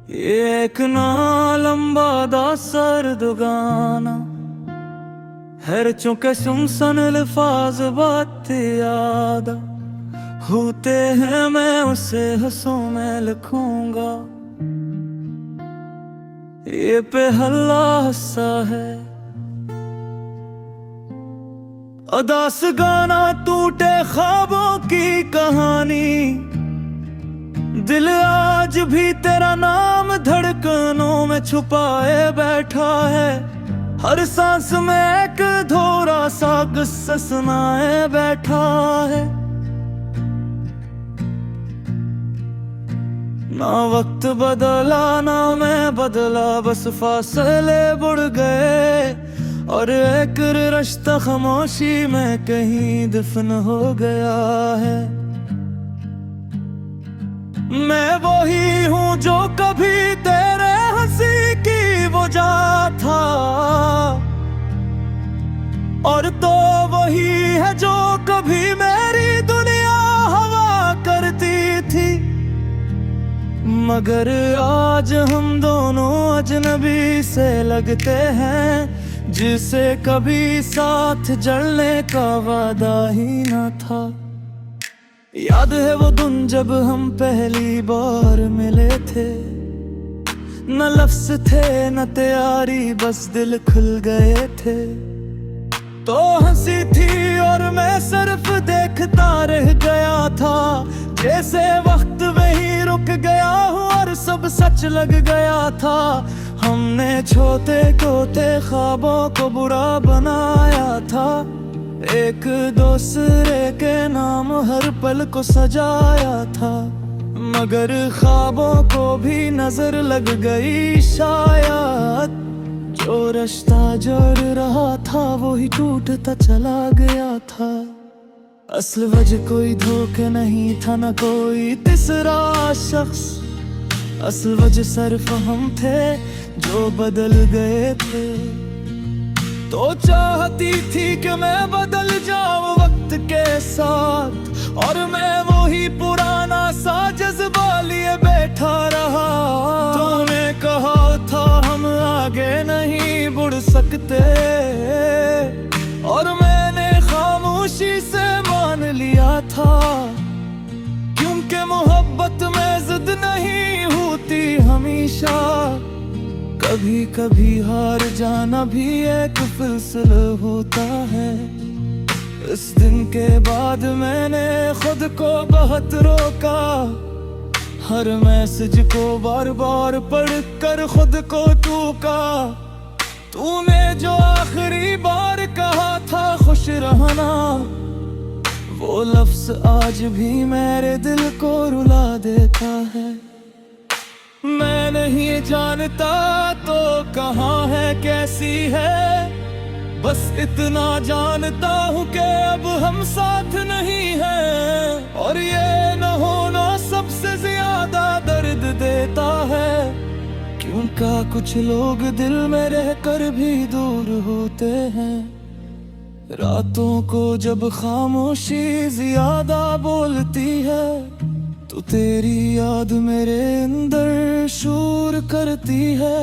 एक ना लंबा दा सर्द गाना हर चुके सुनसन अल्फाज बात याद होते हैं, मैं उसे हंसों में लिखूंगा। ये पे हल्ला हंसा है अदास गाना, टूटे ख्वाबों की कहानी। दिल आज भी तेरा नाम धड़कनों में छुपाए बैठा है, हर सांस में एक धोरा सा किस्सा सुनाए बैठा है। ना वक्त बदला ना मैं बदला, बस फासले बढ़ गए और एक रिश्ता खामोशी में कहीं दफन हो गया है। मैं वही हूँ जो कभी तेरे हंसी की वजह था, और तो वही है जो कभी मेरी दुनिया हवा करती थी। मगर आज हम दोनों अजनबी से लगते हैं, जिसे कभी साथ जलने का वादा ही न था। याद है वो दिन जब हम पहली बार मिले थे, न लफ्ज थे न तैयारी, बस दिल खुल गए थे। तो हंसी थी और मैं सिर्फ देखता रह गया था, जैसे वक्त वहीं रुक गया हूँ और सब सच लग गया था। हमने छोटे कोते ख्वाबों को बुरा बनाया था, एक दूसरे के नाम हर पल को सजाया था। मगर ख्वाबों को भी नजर लग गई शायद, जो रिश्ता जोड़ रहा था वो ही टूटता चला गया था। असल वजह कोई धोखा नहीं था, न कोई तीसरा शख्स। असल वजह सिर्फ हम थे जो बदल गए थे। तो चाहती थी कि मैं बदल जाऊं वक्त के साथ, और मैं वही पुराना सा जज्बा लिए बैठा रहा। तूने कहा था हम आगे नहीं बढ़ सकते, और मैंने खामोशी से मान लिया था, क्योंकि मोहब्बत में जिद नहीं होती हमेशा। कभी कभी हार जाना भी एक फैसला होता है। इस दिन के बाद मैंने खुद को बहुत रोका, हर मैसेज को बार बार पढ़ कर खुद को टूका। तूने जो आखिरी बार कहा था खुश रहना, वो लफ्ज आज भी मेरे दिल को रुला देता है। मैं नहीं जानता तो कहाँ है कैसी है, बस इतना जानता हूँ कि अब हम साथ नहीं हैं। और ये न होना सबसे ज्यादा दर्द देता है, क्योंकि कुछ लोग दिल में रहकर भी दूर होते हैं। रातों को जब खामोशी ज्यादा बोलती है, तो तेरी याद मेरे अंदर शोर करती है।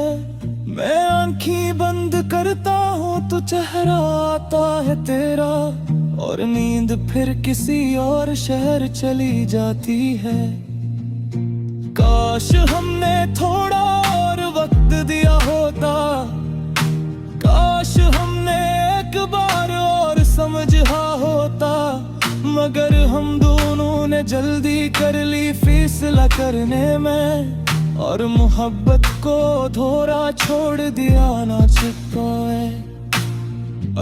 मैं आँखें बंद करता हूँ तो चेहरा आता है तेरा, और नींद फिर किसी और शहर चली जाती है। काश हमने थोड़ा और वक्त दिया होता, काश हमने एक बार और समझा होता। मगर हम दोनों ने जल्दी कर ली फैसला करने में, और मोहब्बत को धोरा छोड़ दिया ना छिपाए।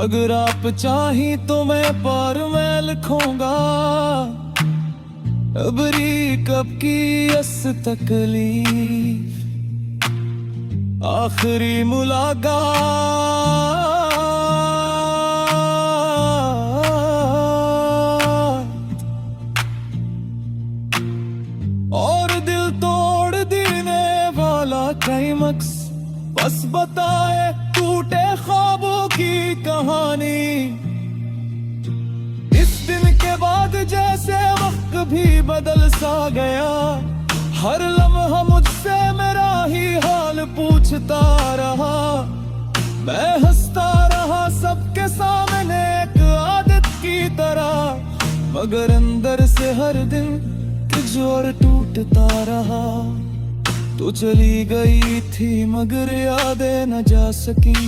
अगर आप चाही तो मैं पार में लिखूंगा, अबरी कब की इस तकलीफ, आखिरी मुलाकात। और दिल तोड़ देने वाला क्लाइमैक्स, बस बताए टूटे ख्वाबों की कहानी। इस दिन के बाद जैसे वक्त भी बदल सा गया, हर लम्हा मुझसे मेरा ही हाल पूछता रहा। मैं हंसता रहा सबके सामने एक आदत की तरह, मगर अंदर से हर दिन जोर टूटता रहा। तू चली गई थी मगर यादें न जा सकी,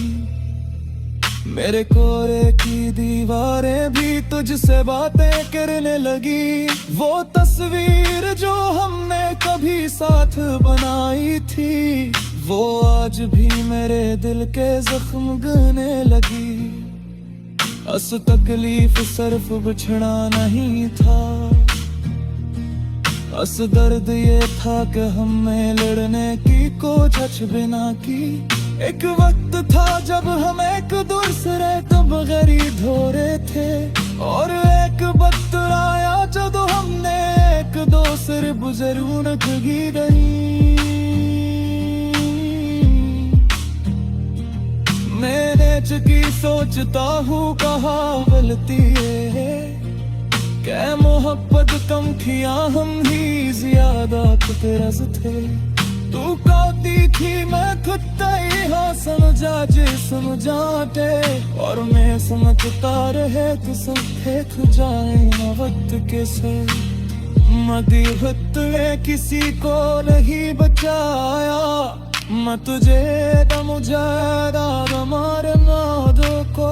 मेरे कोरे की दीवारें भी तुझसे बातें करने लगी। वो तस्वीर जो हमने कभी साथ बनाई थी, वो आज भी मेरे दिल के जख्म गहने लगी। अस तकलीफ सिर्फ बिछड़ा नहीं था, अस दर्द ये था कि हमें लड़ने की कोशिश बिना की। एक वक्त था जब हम एक दूसरे तब गरीब हो रहे थे, और एक वक्त आया जब हमने एक दूसरे बुजुर्ग की गई। मैंने चुकी सोचता हूँ कहा गलती है, क्या मोहब्बत कम किया हम ही ज्यादा खुदरस थे। तू कहती थी मैं खुद ही हाँ समझा जे समझाते, और मैं समझता रहे तो सब फेंक जाए ना वक्त के से। मदी वक्त ने किसी को नहीं बचाया, मैं तुझे मुझे मारना दो को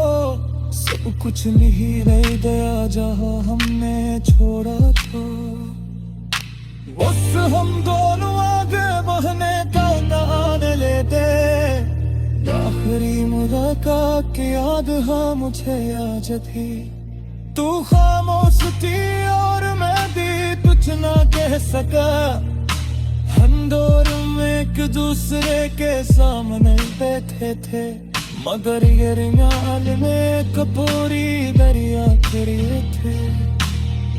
सब कुछ नहीं रह गया जहाँ हमने छोड़ा था। बस हम दोनों आगे बढ़ने का नाम लेते, आखिरी मुलाकात की याद हाँ मुझे याद थी। तू खामोश थी और मैं भी कुछ ना कह सका, हम दोनों एक दूसरे के सामने बैठे थे, मगर ये रियाल में कपूरी दरिया खड़े थे।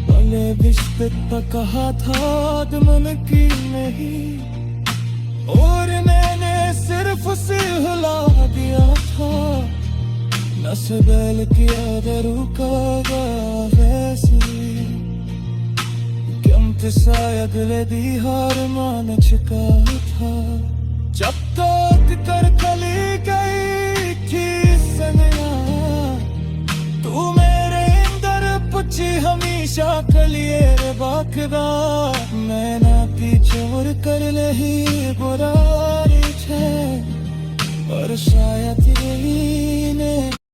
भले विश्व तक कहा था दुमन की नहीं, और मैंने सिर्फ उसे हिला दिया था। नस बैल किया दरू का वैसे क्यों तो शायद ले दी हार मान चुका था। जब तक कर कली गई थी सनया, तू मेरे अंदर पुछी हमेशा कलिए बाकदा। मैं ना पीछे मुड़ कर नहीं बुराई है, और शायद यही ने